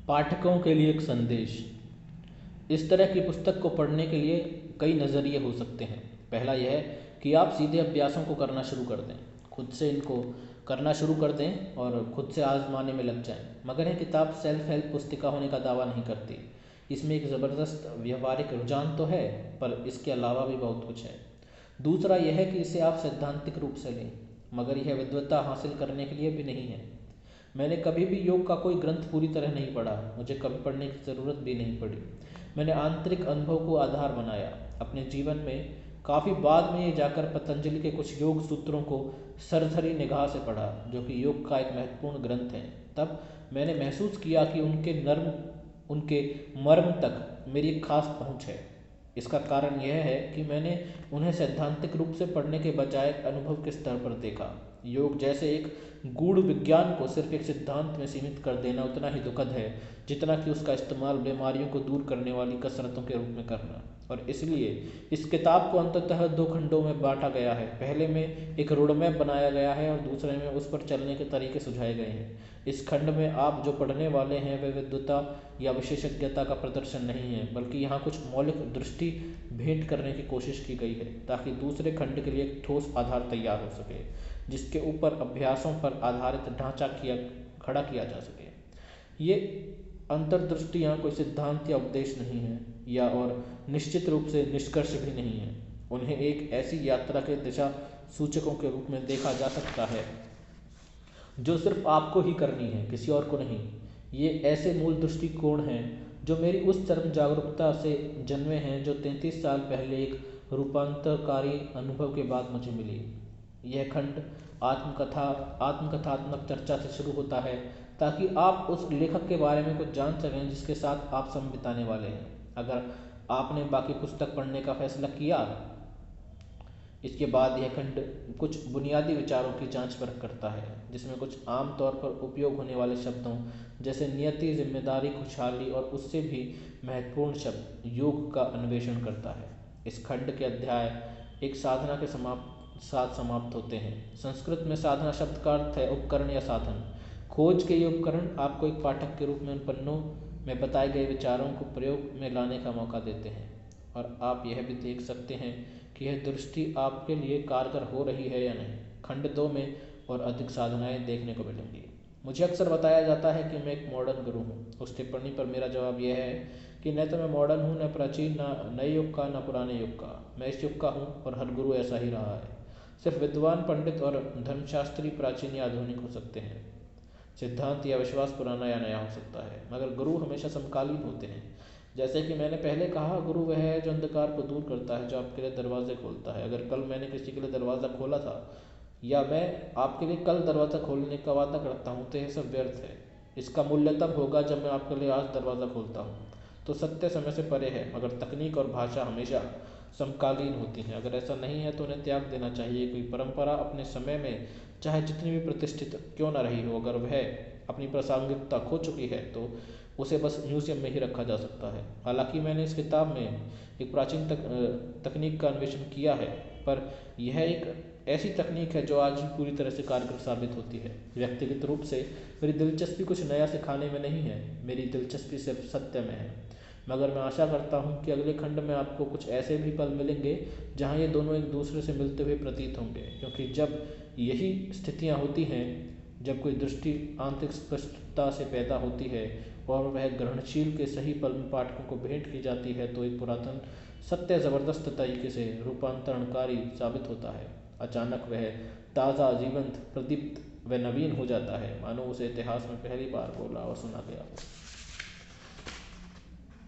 पाठकों के लिए एक संदेश। इस तरह की पुस्तक को पढ़ने के लिए कई नज़रिए हो सकते हैं। पहला यह है कि आप सीधे अभ्यासों को करना शुरू कर दें, खुद से इनको करना शुरू कर दें और खुद से आजमाने में लग जाएं। मगर यह किताब सेल्फ हेल्प पुस्तिका होने का दावा नहीं करती। इसमें एक ज़बरदस्त व्यवहारिक रुझान तो है, पर इसके अलावा भी बहुत कुछ है। दूसरा यह है कि इसे आप सैद्धांतिक रूप से लें, मगर यह विद्वता हासिल करने के लिए भी नहीं है। मैंने कभी भी योग का कोई ग्रंथ पूरी तरह नहीं पढ़ा, मुझे कभी पढ़ने की ज़रूरत भी नहीं पड़ी। मैंने आंतरिक अनुभव को आधार बनाया। अपने जीवन में काफ़ी बाद में ये जाकर पतंजलि के कुछ योग सूत्रों को सरसरी निगाह से पढ़ा, जो कि योग का एक महत्वपूर्ण ग्रंथ है। तब मैंने महसूस किया कि उनके मर्म तक मेरी एक खास पहुंच है। इसका कारण यह है कि मैंने उन्हें सैद्धांतिक रूप से पढ़ने के बजाय अनुभव के स्तर पर देखा। योग जैसे एक गूढ़ विज्ञान को सिर्फ एक सिद्धांत में सीमित कर देना उतना ही दुखद है जितना कि उसका इस्तेमाल बीमारियों को दूर करने वाली कसरतों के रूप में करना। और इसलिए इस किताब को अंततः 2 खंडों में बांटा गया है। पहले में एक रोडमैप बनाया गया है और दूसरे में उस पर चलने के तरीके सुझाए गए हैं। इस खंड में आप जो पढ़ने वाले हैं वह विद्वता या विशेषज्ञता का प्रदर्शन नहीं है, बल्कि यहाँ कुछ मौलिक दृष्टि भेंट करने की कोशिश की गई है, ताकि दूसरे खंड के लिए एक ठोस आधार तैयार हो सके, जिसके ऊपर अभ्यासों पर आधारित ढांचा खड़ा किया जा सके। ये अंतर्दृष्टियाँ कोई सिद्धांत या उपदेश नहीं है, या और निश्चित रूप से निष्कर्ष भी नहीं है। उन्हें एक ऐसी यात्रा के दिशा सूचकों के रूप में देखा जा सकता है जो सिर्फ आपको ही करनी है, किसी और को नहीं। ये ऐसे मूल दृष्टिकोण हैं जो मेरी उस चरम जागरूकता से जन्मे हैं जो 33 साल पहले एक रूपांतरकारी अनुभव के बाद मुझे मिली। यह खंड आत्मकथात्मक चर्चा से शुरू होता है, ताकि आप उस लेखक के बारे में कुछ जान सकें जिसके साथ आप समय बिताने वाले हैं, अगर आपने बाकी पुस्तक पढ़ने का फैसला किया। इसके बाद यह खंड कुछ बुनियादी विचारों की जांच परख करता है, जिसमें कुछ आम तौर पर उपयोग होने वाले शब्दों जैसे नियति, जिम्मेदारी, खुशहाली और उससे भी महत्वपूर्ण शब्द योग का अन्वेषण करता है। इस खंड के अध्याय एक साधना के साथ समाप्त होते हैं। संस्कृत में साधना शब्द का अर्थ है उपकरण या साधन। खोज के ये उपकरण आपको एक पाठक के रूप में उन पन्नों में बताए गए विचारों को प्रयोग में लाने का मौका देते हैं, और आप यह भी देख सकते हैं कि यह दृष्टि आपके लिए कारगर हो रही है या नहीं। खंड 2 में और अधिक साधनाएं देखने को मिलेंगी। मुझे अक्सर बताया जाता है कि मैं एक मॉडर्न गुरु हूँ। उस टिप्पणी पर मेरा जवाब यह है कि न तो मैं मॉडर्न हूँ, न प्राचीन, न नए युग का, न पुराने युग का। मैं इस युग का हूँ और हर गुरु ऐसा ही रहा है। सिर्फ विद्वान पंडित और धर्मशास्त्री प्राचीन या आधुनिक हो सकते हैं। सिद्धांत या विश्वास पुराना या नया हो सकता है, मगर गुरु हमेशा समकालीन होते हैं। जैसे कि मैंने पहले कहा, गुरु वह है जो अंधकार को दूर करता है, जो आपके लिए दरवाजे खोलता है। अगर कल मैंने किसी के लिए दरवाज़ा खोला था, या मैं आपके लिए कल दरवाज़ा खोलने का वादा करता हूँ, तो यह सब व्यर्थ है। इसका मूल्य तब होगा जब मैं आपके लिए आज दरवाज़ा खोलता हूँ। तो सत्य समय से परे है, मगर तकनीक और भाषा हमेशा समकालीन होती हैं। अगर ऐसा नहीं है तो उन्हें त्याग देना चाहिए। कोई परंपरा अपने समय में चाहे जितनी भी प्रतिष्ठित क्यों न रही हो, अगर वह अपनी प्रासंगिकता खो चुकी है तो उसे बस म्यूजियम में ही रखा जा सकता है। हालांकि मैंने इस किताब में एक प्राचीन तकनीक का अन्वेषण किया है, पर यह एक ऐसी तकनीक है जो आज भी पूरी तरह से कारगर साबित होती है। व्यक्तिगत रूप से मेरी दिलचस्पी कुछ नया सिखाने में नहीं है, मेरी दिलचस्पी सिर्फ सत्य में है। मगर मैं आशा करता हूँ कि अगले खंड में आपको कुछ ऐसे भी पल मिलेंगे जहाँ ये दोनों एक दूसरे से मिलते हुए प्रतीत होंगे, क्योंकि जब यही स्थितियाँ होती हैं, जब कोई दृष्टि आंतरिक स्पष्टता से पैदा होती है और वह ग्रहणशील के सही पल में पाठकों को भेंट की जाती है, तो एक पुरातन सत्य ज़बरदस्त तरीके से रूपांतरणकारी साबित होता है। अचानक वह ताज़ा, जीवंत, प्रदीप्त व नवीन हो जाता है, मानो उसे इतिहास में पहली बार बोला और सुना गया हो।